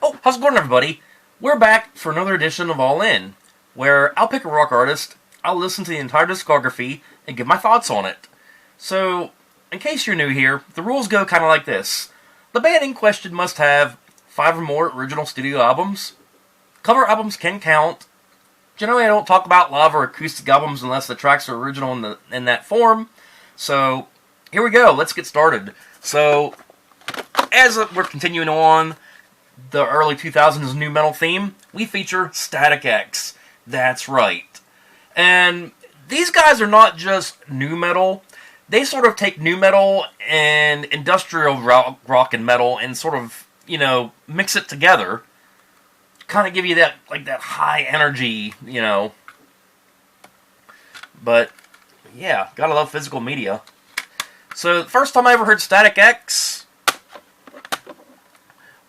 Oh, how's it going, everybody? We're back for another edition of All In, where I'll pick a rock artist, I'll listen to the entire discography, and give my thoughts on it. So, in case you're new here, the rules go kind of like this. The band in question must have 5 or more original studio albums. Cover albums can count. Generally, I don't talk about live or acoustic albums unless the tracks are original in that form. So, here we go. Let's get started. So, as we're continuing on the early 2000s nu metal theme, we feature Static X. That's right. And these guys are not just nu metal. They sort of take nu metal and industrial rock and metal and sort of, mix it together. Kind of give you that, that high energy, But, yeah, gotta love physical media. So, the first time I ever heard Static X,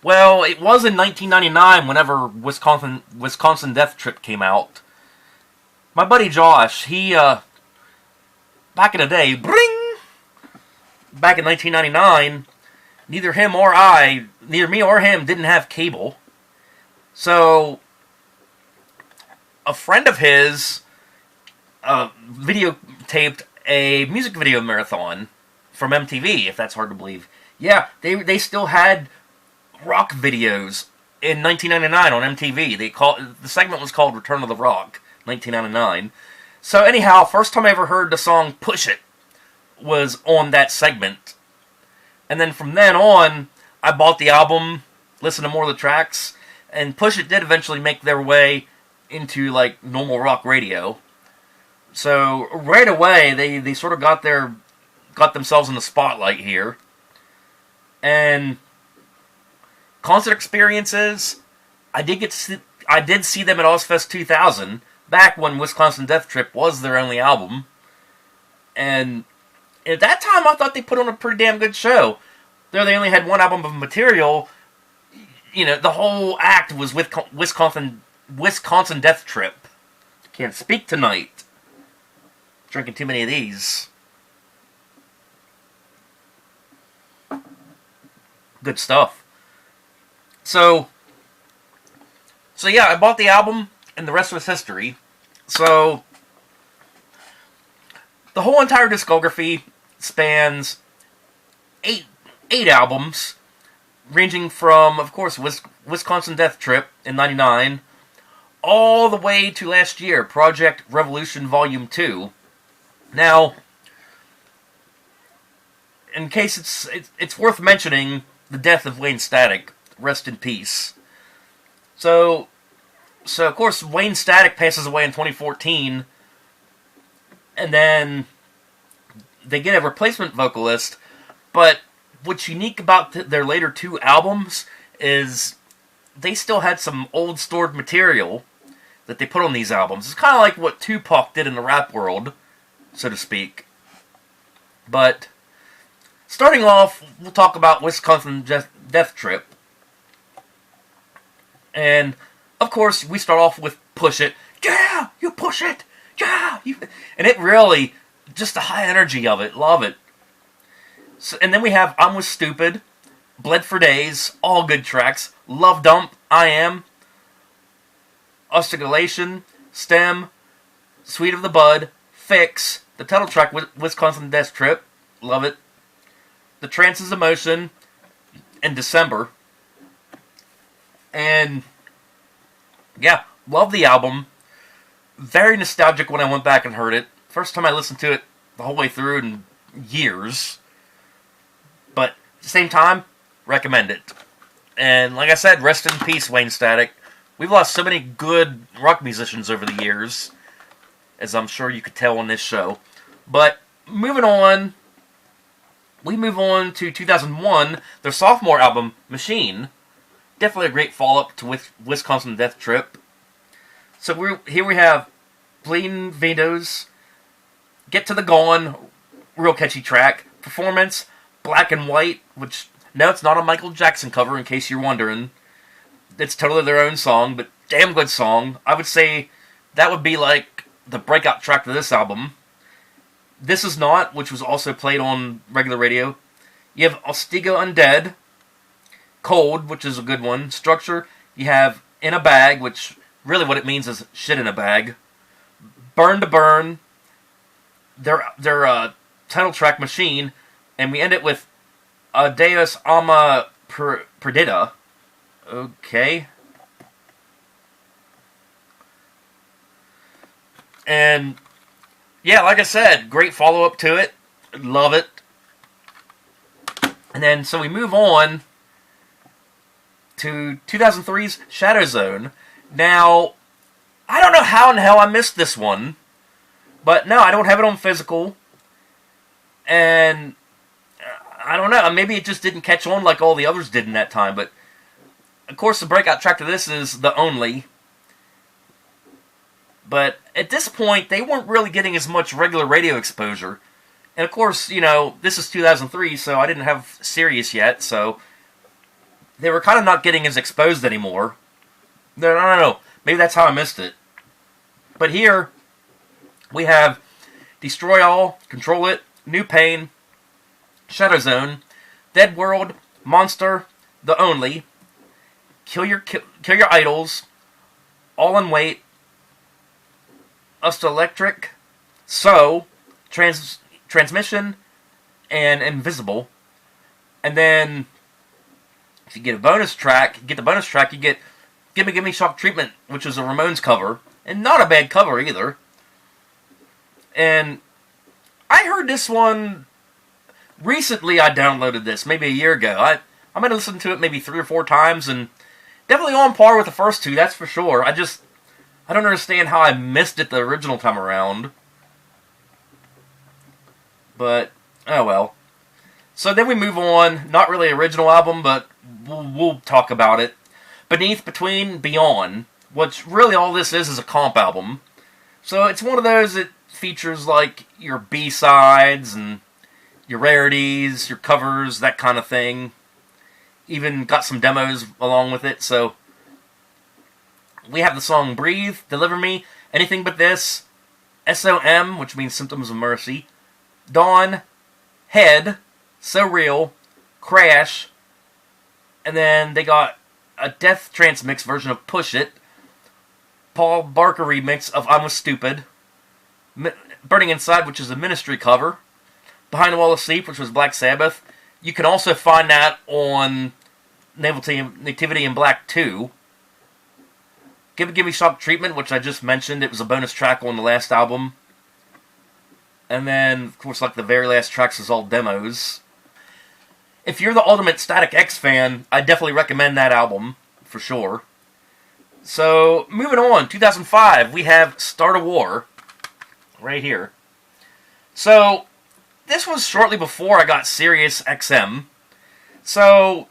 well, it was in 1999 whenever Wisconsin Death Trip came out. My buddy Josh, he, back in the day, back in 1999, neither me or him didn't have cable. So, a friend of his videotaped a music video marathon from MTV, if that's hard to believe. Yeah, they still had rock videos in 1999 on MTV. The segment was called Return of the Rock, 1999. So anyhow, first time I ever heard the song Push It was on that segment. And then from then on, I bought the album, listened to more of the tracks, and Push It did eventually make their way into, normal rock radio. So, right away, they sort of got themselves in the spotlight here. And concert experiences, I did see them at Ozfest 2000, back when Wisconsin Death Trip was their only album. And at that time, I thought they put on a pretty damn good show. Though they only had one album of material, the whole act was with Wisconsin Death Trip. Can't speak tonight. Drinking too many of these. Good stuff. So yeah, I bought the album, and the rest was history. So, the whole entire discography spans eight albums, ranging from, of course, Wisconsin Death Trip in 99, all the way to last year, Project Revolution Volume 2. Now, in case it's worth mentioning the death of Wayne Static, rest in peace. So of course, Wayne Static passes away in 2014, and then they get a replacement vocalist, but what's unique about their later 2 albums is they still had some old stored material that they put on these albums. It's kind of like what Tupac did in the rap world, so to speak. But starting off, we'll talk about Wisconsin Death Trip. And, of course, we start off with Push It. Yeah, you push it! Yeah! And it really, just the high energy of it, love it. So, and then we have I'm With Stupid, Bled for Days, all good tracks. Love Dump, I Am, Osteculation, Stem, Sweet of the Bud, Fix, the title track Wisconsin Death Trip, love it. The Trance's Emotion, and December. And, yeah, love the album. Very nostalgic when I went back and heard it. First time I listened to it the whole way through in years. But, at the same time, recommend it. And, like I said, rest in peace, Wayne Static. We've lost so many good rock musicians over the years, as I'm sure you could tell on this show. But, moving on, we move on to 2001, their sophomore album, Machine. Definitely a great follow-up to Wisconsin Death Trip. So here we have Bleeding Vetoes, Get to the Gone, real catchy track, Performance, Black and White, which, no, it's not a Michael Jackson cover, in case you're wondering. It's totally their own song, but damn good song. I would say that would be like the breakout track to this album. This Is Not, which was also played on regular radio. You have Ostigo Undead, Cold, which is a good one. Structure, you have In a Bag, which really what it means is shit in a bag. Burn to Burn, their title track Machine, and we end it with Deus Alma Perdita. Okay. And yeah, like I said, great follow-up to it. Love it. And then, so we move on to 2003's Shadow Zone. Now, I don't know how in hell I missed this one, but no, I don't have it on physical. And I don't know, maybe it just didn't catch on like all the others did in that time, but of course the breakout track to this is The Only. But at this point, they weren't really getting as much regular radio exposure. And of course, you know, this is 2003, so I didn't have Sirius yet, so they were kind of not getting as exposed anymore. I don't know, maybe that's how I missed it. But here, we have Destroy All, Control It, New Pain, Shadow Zone, Dead World, Monster, The Only, Kill Your Idols, All in Wait, Us to Electric, So, Transmission, and Invisible. And then, if you get the bonus track, you get Gimme Shock Treatment, which is a Ramones cover. And not a bad cover either. And I heard this one recently. I downloaded this maybe a year ago. I might have listened to it maybe 3 or 4 times, and definitely on par with the first two, that's for sure. I don't understand how I missed it the original time around. But, oh well. So then we move on. Not really an original album, but we'll talk about it. Beneath, Between, Beyond. Which really all this is a comp album. So it's one of those that features like your B-sides and your rarities, your covers, that kind of thing. Even got some demos along with it. So we have the song Breathe, Deliver Me, Anything But This, SOM, which means Symptoms of Mercy, Dawn, Head, So Real, Crash, and then they got a Death Trance mix version of Push It, Paul Barker remix of I Was Stupid, Burning Inside, which is a Ministry cover, Behind the Wall of Sleep, which was Black Sabbath. You can also find that on Nativity in Black 2. Give Me Shock Treatment, which I just mentioned. It was a bonus track on the last album. And then, of course, like the very last tracks is all demos. If you're the ultimate Static X fan, I definitely recommend that album, for sure. So, moving on, 2005, we have Start a War, right here. So, this was shortly before I got Sirius XM. So,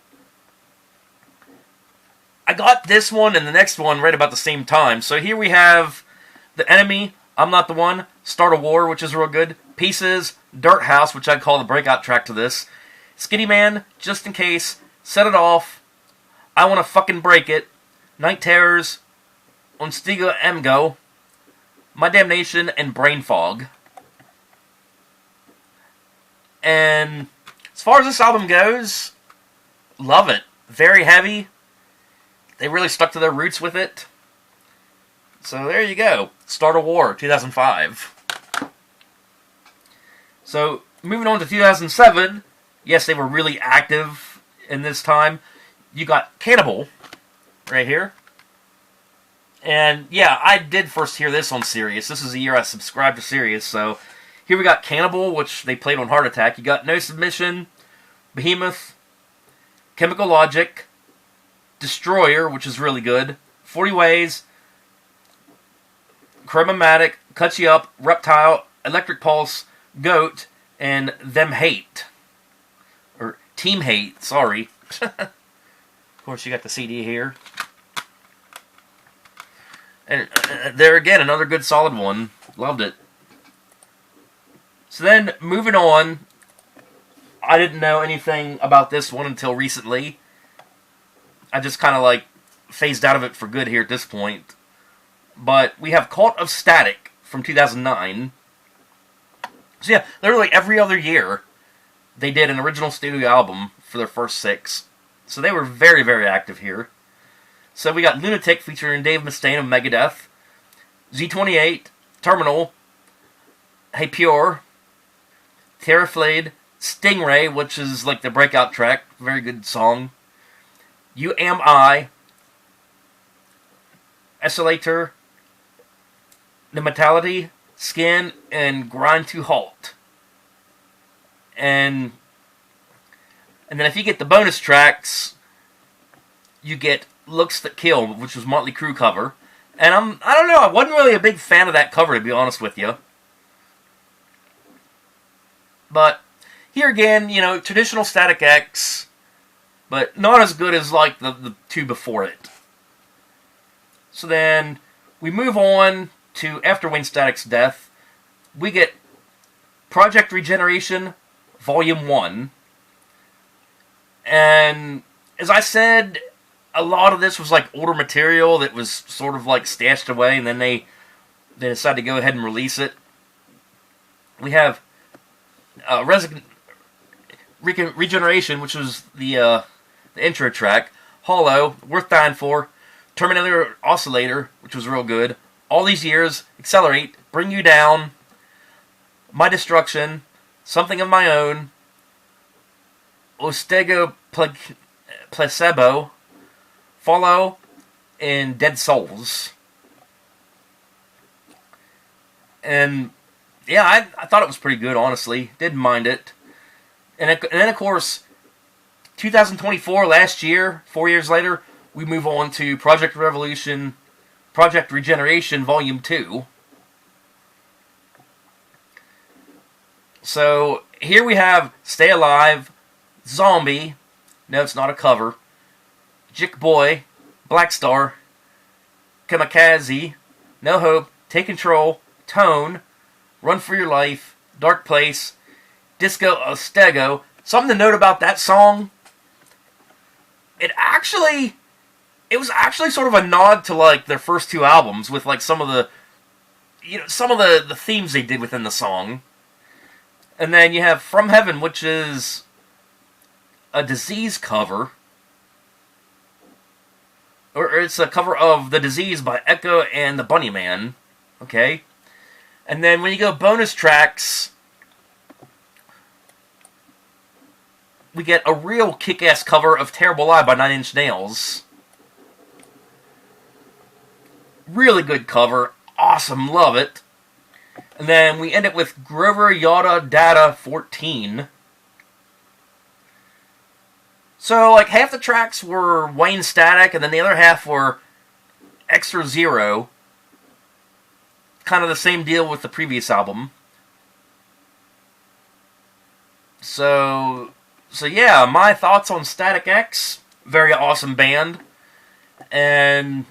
I got this one and the next one right about the same time. So here we have The Enemy, I'm Not the One, Start a War, which is real good, Pieces, Dirt House, which I'd call the breakout track to this, Skinny Man, Just in Case, Set It Off, I Wanna Fucking Break It, Night Terrors, Onstiga Emgo, My Damnation, and Brain Fog. And as far as this album goes, love it. Very heavy. They really stuck to their roots with it. So there you go. Start a War, 2005. So, moving on to 2007. Yes, they were really active in this time. You got Cannibal, right here. And, yeah, I did first hear this on Sirius. This is the year I subscribed to Sirius, so here we got Cannibal, which they played on Heart Attack. You got No Submission, Behemoth, Chemical Logic, Destroyer, which is really good, 40 Ways, Chromatic, Cut You Up, Reptile, Electric Pulse, Goat, and Them Hate. Or Team Hate, sorry. Of course, you got the CD here. And there again, another good solid one. Loved it. So then, moving on, I didn't know anything about this one until recently. I just kind of like phased out of it for good here at this point. But we have Cult of Static from 2009. So yeah, literally every other year they did an original studio album for their first 6. So they were very, very active here. So we got Lunatic featuring Dave Mustaine of Megadeth, Z28, Terminal, Hey Pure, Terraflade, Stingray, which is like the breakout track, very good song, You Am I, Escalator, Nematality, Skin, and Grind to Halt. And then if you get the bonus tracks, you get Looks That Kill, which was Motley Crue cover. And I don't know, I wasn't really a big fan of that cover, to be honest with you. But here again, you know, traditional Static X, but not as good as like the two before it. So then we move on to after Wayne Static's death. We get Project Regeneration Volume 1. And as I said, a lot of this was like older material that was sort of like stashed away, and then they decided to go ahead and release it. We have Regeneration, which was the intro track, Hollow, Worth Dying For, Terminator Oscillator, which was real good, All These Years, Accelerate, Bring You Down, My Destruction, Something of My Own, Ostego Placebo, Follow, and Dead Souls. And yeah, I thought it was pretty good, honestly. Didn't mind it. And then, of course, 2024, last year, 4 years later, we move on to Project Regeneration Volume 2. So, here we have Stay Alive, Zombie, no, it's not a cover, Jick Boy, Black Star, Kamikaze, No Hope, Take Control, Tone, Run For Your Life, Dark Place, Disco Ostego. Something to note about that song, it was actually sort of a nod to like their first two albums with like some of the themes they did within the song. And then you have From Heaven, which is a Disease cover. Or it's a cover of The Disease by Echo and the Bunnyman. Okay? And then when you go bonus tracks, we get a real kick-ass cover of Terrible Lie by Nine Inch Nails. Really good cover. Awesome. Love it. And then we end it with Grover Yada Data 14. So, like, half the tracks were Wayne Static, and then the other half were Extra Zero. Kind of the same deal with the previous album. So yeah, my thoughts on Static X. Very awesome band. And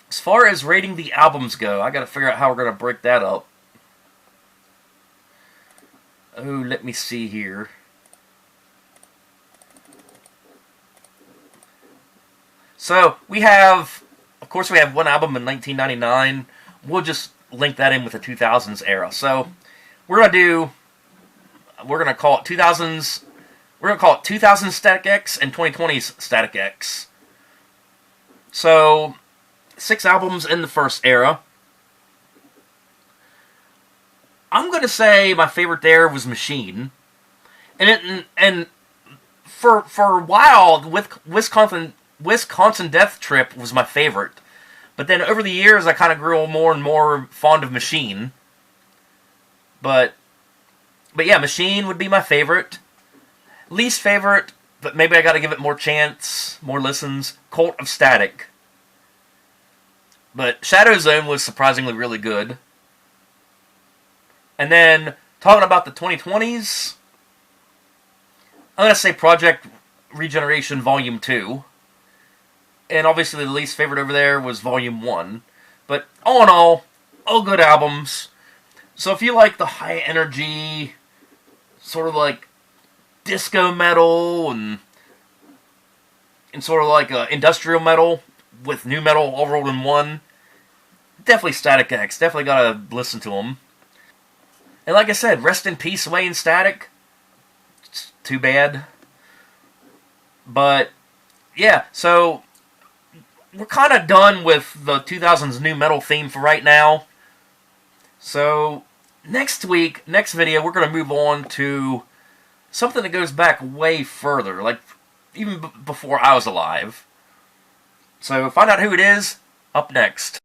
as far as rating the albums go, I gotta figure out how we're gonna break that up. Oh, let me see here. So, we have, of course, we have one album in 1999. We'll just link that in with the 2000s era. So, we're gonna call it 2000s. We're gonna call it 2000 Static X and 2020's Static X. So, 6 albums in the first era. I'm gonna say my favorite there was Machine, and for a while, with Wisconsin Death Trip was my favorite. But then over the years, I kind of grew more and more fond of Machine. But yeah, Machine would be my favorite. Least favorite, but maybe I gotta give it more chance, more listens, Cult of Static. But Shadow Zone was surprisingly really good. And then, talking about the 2020s, I'm gonna say Project Regeneration Volume 2. And obviously the least favorite over there was Volume 1. But all in all good albums. So if you like the high energy, sort of like disco metal and sort of like industrial metal with new metal all rolled in one, definitely Static X. Definitely gotta listen to them. And like I said, rest in peace, Wayne Static. It's too bad. But yeah, so we're kind of done with the 2000s new metal theme for right now. So next week, next video, we're going to move on to something that goes back way further, like even before I was alive. So find out who it is up next.